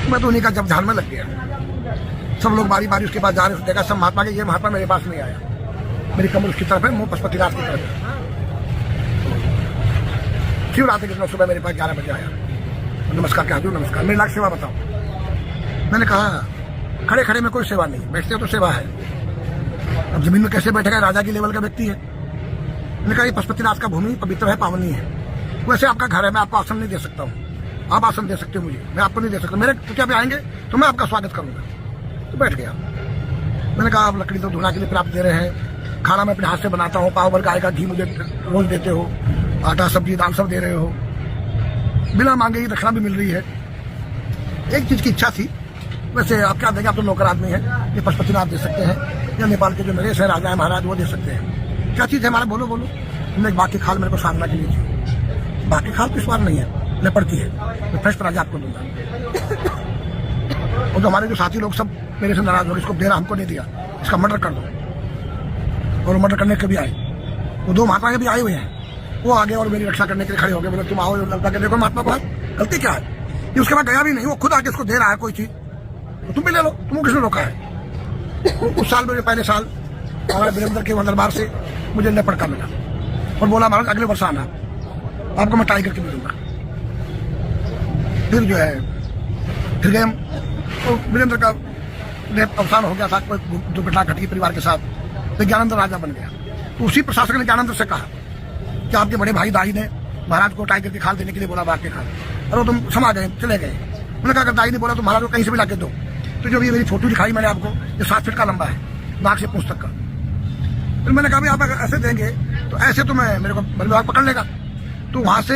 मैं तो उन्हीं का जब ध्यान में लग गया। सब लोग बारी बारी उसके पास जा रहे, देखा सब महात्मा के, ये महात्मा मेरे पास नहीं आया, मेरी कमर उसकी तरफ है, मुंह पशुपतिनाथ की तरफ है। शिवरात्रि के दिन सुबह मेरे पास 11 बजे आया, नमस्कार क्या हजूर नमस्कार, मेरी लाख सेवा बताओ। मैंने कहा खड़े खड़े में कोई सेवा नहीं, बैठते हो तो सेवा है, अब जमीन में कैसे बैठेगा, राजा की लेवल का व्यक्ति है। मैंने कहा ये पशुपतिनाथ का भूमि पवित्र है, पावनी है, वैसे आपका घर है, मैं आपको आसन नहीं दे सकता हूँ, आप आसन दे सकते हो मुझे, मैं आपको नहीं दे सकता, मेरे क्या पे आएंगे तो मैं आपका स्वागत करूंगा। तो बैठ गया। मैंने कहा आप लकड़ी तो धुना के लिए प्राप्त दे रहे हैं, खाना मैं अपने हाथ से बनाता हूँ, पाव भर गाय का घी मुझे रोज देते हो, आटा सब्जी दाल सब दे रहे हो, बिना मांगे ही दक्षिणा भी मिल रही है। एक चीज की इच्छा थी, वैसे आप क्या देंगे, आप तो नौकर आदमी है, ये पशुपतिनाथ दे सकते हैं, या नेपाल के जो नरेश है राजा है महाराज वो दे सकते हैं, क्या चीज है हमारा, बोलो बोलो। हमने बाकी खाल मेरे को साधना के लिए थी, बाकी खाल पिछवार नहीं है, न पड़ती है, मैं फ्रेश राजा आपको दूंगा। और जो हमारे जो साथी लोग सब मेरे से नाराज हो गए, इसको देना हमको नहीं दिया, इसका मर्डर कर दो। और मर्डर करने के भी आए, वो 2 महात्मा के भी आए हुए हैं, वो आगे और मेरी रक्षा करने के लिए खड़े हो गए, बोले तुम आओ लड़का के देखो महात्मा को गलती क्या है, ये उसके बाद गया भी नहीं, वो खुद आके इसको दे रहा है कोई चीज, तो तुम भी ले लो, तुमको किसने रोका है। उस साल मेरे पहले साल हमारे वीरेंद्र के दरबार से मुझे लेपर्ड का मिला और बोला महाराज अगले वर्ष आना, आपको मैं टाइगर की भी दूंगा। फिर जो है फिर गए हम, तो वीरेंद्र का अवसान हो गया था, कोई दुर्घटना घटी परिवार के साथ, तो ज्ञानेंद्र राजा बन गया। तो उसी प्रशासक ने ज्ञानेंद्र से कहा कि आपके बड़े भाई दाई ने महाराज को टाइगर की खाल देने के लिए बोला, बाघ की खाल, और तुम समा गए चले गए। मैंने कहा अगर दाई ने बोला तो महाराज को कहीं से भी लाके दो। तो जो ये मेरी फोटो दिखाई मैंने आपको, ये 7 फीट का लंबा है, नाक से पूंछ तक का। फिर मैंने कहा आप अगर ऐसे देंगे तो ऐसे तो मैं मेरे को वन विभाग पकड़ लेगा। तो वहां से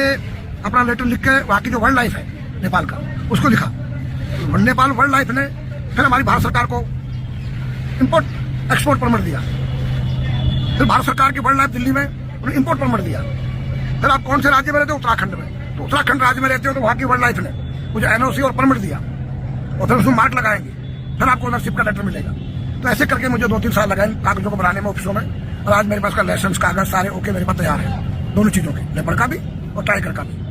अपना लेटर लिख के वहां की जो वाइल्ड लाइफ है नेपाल का उसको लिखा, नेपाल वाइल्ड लाइफ ने फिर हमारी भारत सरकार को इम्पोर्ट एक्सपोर्ट परमिट दिया। फिर भारत सरकार की वाइल्ड लाइफ दिल्ली में उन्हें इम्पोर्ट परमिट दिया। फिर आप कौन से राज्य में रहते हो, उत्तराखंड में, तो उत्तराखंड राज्य में रहते हो तो वहां की वाइल्ड लाइफ ने मुझे एनओसी और परमिट दिया, और फिर उसमें मार्क लगाएंगे, फिर आपको ओनरशिप का लेटर मिलेगा। तो ऐसे करके मुझे 2-3 साल लगाए कागजों को बनाने में ऑफिसों में, और आज मेरे पास का लाइसेंस कागज सारे ओके मेरे पास तैयार है, दोनों चीजों के, लेपर्ड का भी और टाइगर का भी।